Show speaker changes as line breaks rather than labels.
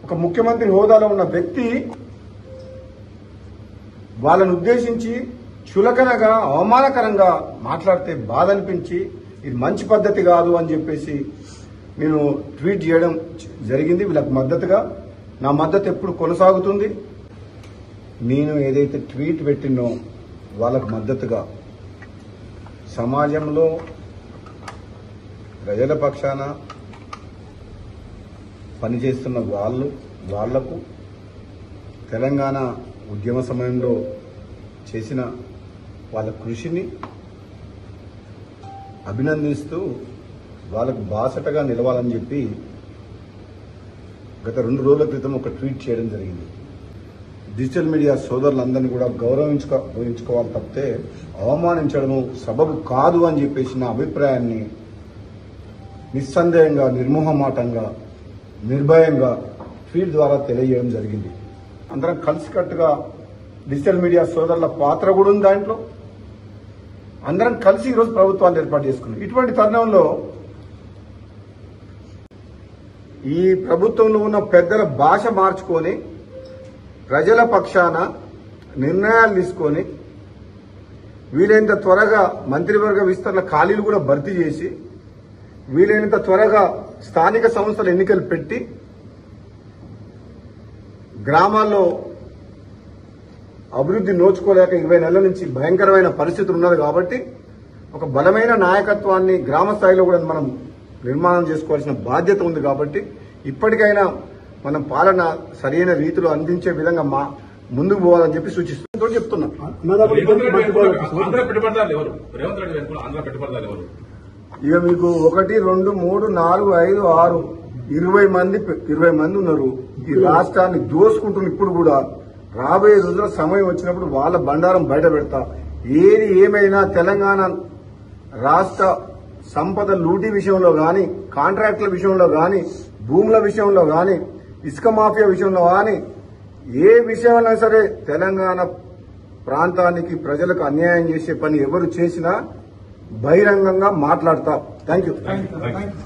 ఒక ముఖ్యమంత్రి హోదాలో ఉన్న వ్యక్తి వాళ్ళను ఉద్దేశించి చులకనగా అవమానకరంగా మాట్లాడితే బాధ అనిపించి ఇది మంచి పద్ధతి కాదు అని చెప్పేసి నేను ట్వీట్ చేయడం జరిగింది. వీళ్ళకి మద్దతుగా నా మద్దతు ఎప్పుడు కొనసాగుతుంది. నేను ఏదైతే ట్వీట్ పెట్టినో వాళ్ళకు మద్దతుగా సమాజంలో ప్రజల పక్షాన పనిచేస్తున్న వాళ్లకు తెలంగాణ ఉద్యమ సమయంలో చేసిన వాళ్ళ కృషిని అభినందిస్తూ వాళ్ళకు బాసటగా నిలవాలని చెప్పి గత 2 రోజుల క్రితం ఒక ట్వీట్ చేయడం జరిగింది. డిజిటల్ మీడియా సోదరులందరినీ కూడా గౌరవించుకోవాలి తప్పితే అవమానించడము సబబు కాదు అని చెప్పేసి నా అభిప్రాయాన్ని నిస్సందేహంగా, నిర్మోహమాటంగా, నిర్భయంగా ట్వీట్ ద్వారా తెలియజేయడం జరిగింది. అందరం కలిసికట్టుగా డిజిటల్ మీడియా సోదరుల పాత్ర కూడా ఉంది దాంట్లో. అందరం కలిసి ఈరోజు ప్రభుత్వాన్ని ఏర్పాటు చేసుకున్నాం. ఇటువంటి తరుణంలో ఈ ప్రభుత్వంలో ఉన్న పెద్దల భాష మార్చుకొని ప్రజల పక్షాన నిర్ణయాలు తీసుకొని వీలైనంత త్వరగా మంత్రివర్గ విస్తరణ ఖాళీలు కూడా భర్తీ చేసి వీలైనంత త్వరగా స్థానిక సంస్థల ఎన్నికలు పెట్టి గ్రామాల్లో అభివృద్ధి నోచుకోలేక 20 నెలల నుంచి భయంకరమైన పరిస్థితులు ఉన్నది కాబట్టి ఒక బలమైన నాయకత్వాన్ని గ్రామ స్థాయిలో కూడా మనం నిర్మాణం చేసుకోవాల్సిన బాధ్యత ఉంది. కాబట్టి ఇప్పటికైనా మనం పాలన సరైన రీతిలో అందించే విధంగా ముందుకు పోవాలని చెప్పి సూచిస్తూ చెప్తున్నాం. ఇక మీకు 1, 2, 3, 4, 5, 6, 20 మంది ఉన్నారు. ఈ రాష్ట్రాన్ని దోసుకుంటున్న ఇప్పుడు కూడా రాబోయే రోజుల్లో సమయం వచ్చినప్పుడు వాళ్ళ బండారం బయట పెడతా. ఏది ఏమైనా తెలంగాణ రాష్ట్ర సంపద లూటీ విషయంలో గాని, కాంట్రాక్టుల విషయంలో గాని, భూముల విషయంలో గాని, ఇసుక మాఫియా విషయంలో గాని, ఏ విషయంలో సరే తెలంగాణ ప్రాంతానికి ప్రజలకు అన్యాయం చేసే పని ఎవరు చేసినా బహిరంగంగా మాట్లాడతా. Thank you.